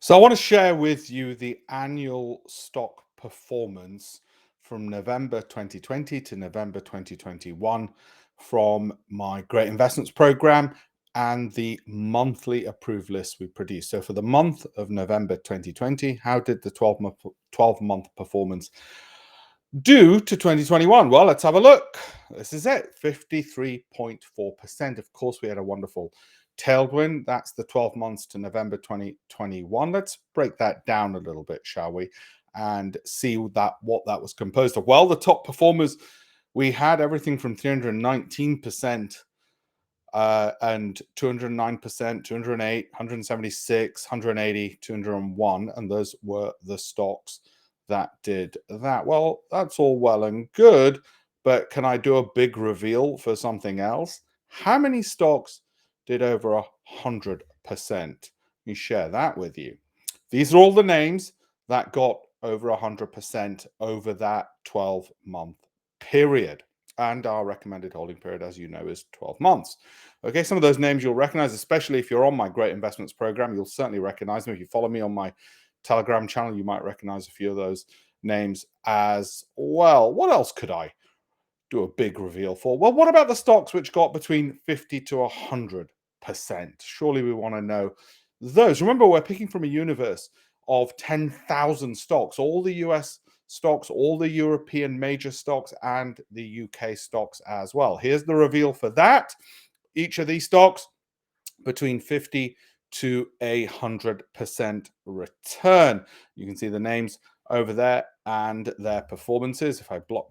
So I want to share with you the annual stock performance from November 2020 to November 2021 from my Great Investments Program and the monthly approved list we produce. So for the month of November 2020, how did the 12-month performance do to 2021? Well, let's have a look. This is it, 53.4%. Of course, we had a wonderful tailwind. That's the 12 months to November 2021. Let's break that down a little bit, shall we? And see what that was composed of. Well, the top performers, we had everything from 319% and 209%, 208, 176, 180, 201, and those were the stocks that did that. Well, that's all well and good, but can I do a big reveal for something else? How many stocks did over 100%? Let me share that with you. These are all the names that got over 100% over that 12-month period. And our recommended holding period, as you know, is 12 months. Okay, some of those names you'll recognize, especially if you're on my Great Investments Program, you'll certainly recognize them. If you follow me on my Telegram channel, you might recognize a few of those names as well. What else could I do a big reveal for? Well, what about the stocks which got between 50 to 100%? Surely we want to know those. Remember, we're picking from a universe of 10,000 stocks, all the US stocks, all the European major stocks, and the UK stocks as well. Here's the reveal for that. Each of these stocks between 50 to 100% return. You can see the names over there and their performances. If I block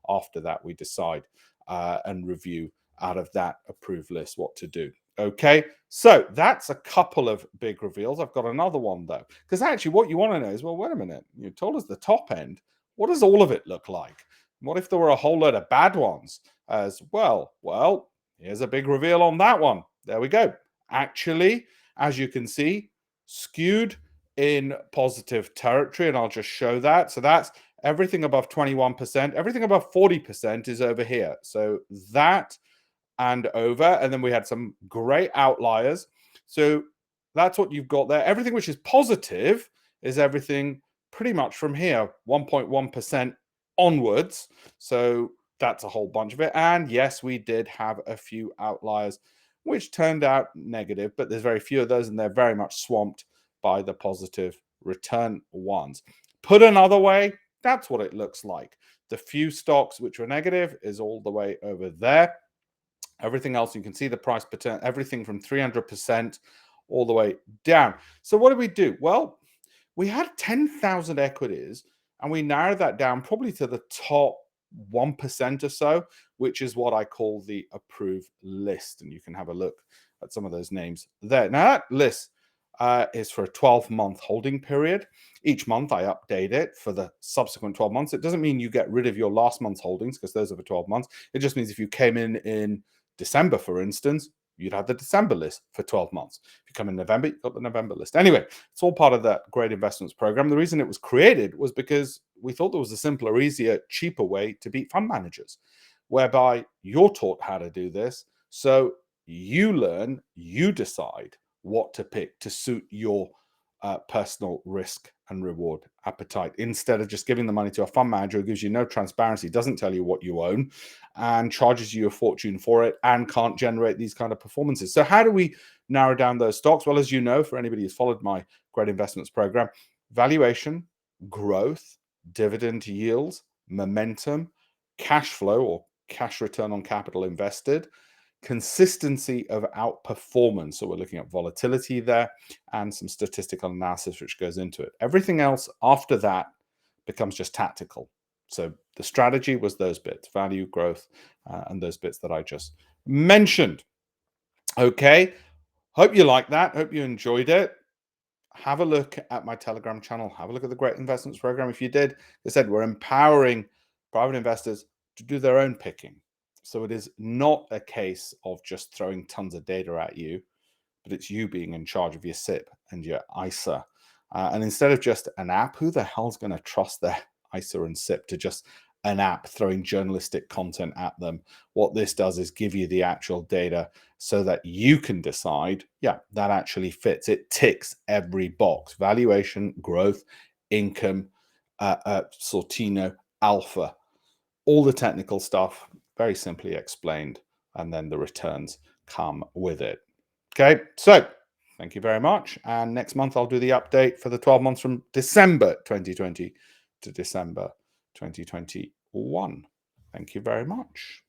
after that, we decide and review out of that approved list what to do. Okay, so that's a couple of big reveals. I've got another one though, because actually what you want to know is, well, wait a minute, you told us the top end. What does all of it look like? What if there were a whole load of bad ones as well? Well, here's a big reveal on that one. There we go. Actually, as you can see, skewed in positive territory, and I'll just show that. So that's everything above 21%, everything above 40% is over here. So that and over. And then we had some great outliers. So that's what you've got there. Everything which is positive is everything pretty much from here, 1.1% onwards. So that's a whole bunch of it. And yes, we did have a few outliers which turned out negative, but there's very few of those, and they're very much swamped by the positive return ones. Put another way, that's what it looks like. The few stocks which were negative is all the way over there. Everything else, you can see the price per turn, everything from 300% all the way down. So what did we do? Well, we had 10,000 equities, and we narrowed that down probably to the top 1% or so, which is what I call the approved list. And you can have a look at some of those names there. Now, that list is for a 12-month holding period. Each month I update it for the subsequent 12 months. It doesn't mean you get rid of your last month's holdings because those are for 12 months. It just means if you came in December, for instance, you'd have the December list for 12 months. If you come in November, you've got the November list. Anyway, it's all part of that Great Investments Program. The reason it was created was because we thought there was a simpler, easier, cheaper way to beat fund managers, whereby you're taught how to do this. So you learn, you decide what to pick to suit your personal risk and reward appetite, instead of just giving the money to a fund manager who gives you no transparency, doesn't tell you what you own, and charges you a fortune for it, and can't generate these kind of performances. So how do we narrow down those stocks? Well, as you know, for anybody who's followed my Great Investments Program, valuation, growth, dividend yields, momentum, cash flow or cash return on capital invested, consistency of outperformance. So we're looking at volatility there and some statistical analysis which goes into it. Everything else after that becomes just tactical. So the strategy was those bits, value, growth, and those bits that I just mentioned. Okay, hope you like that. Hope you enjoyed it. Have a look at my Telegram channel. Have a look at the Great Investments Program. If you did, as I said, we're empowering private investors to do their own picking. So it is not a case of just throwing tons of data at you, but it's you being in charge of your SIP and your ISA. And instead of just an app, who the hell's going to trust their ISA and SIP to just an app throwing journalistic content at them. What this does is give you the actual data so that you can decide, yeah, that actually fits. It ticks every box: valuation, growth, income, Sortino, alpha, all the technical stuff, very simply explained, and then the returns come with it. Okay, so thank you very much. And next month, I'll do the update for the 12 months from December 2020 to December 2021. Thank you very much.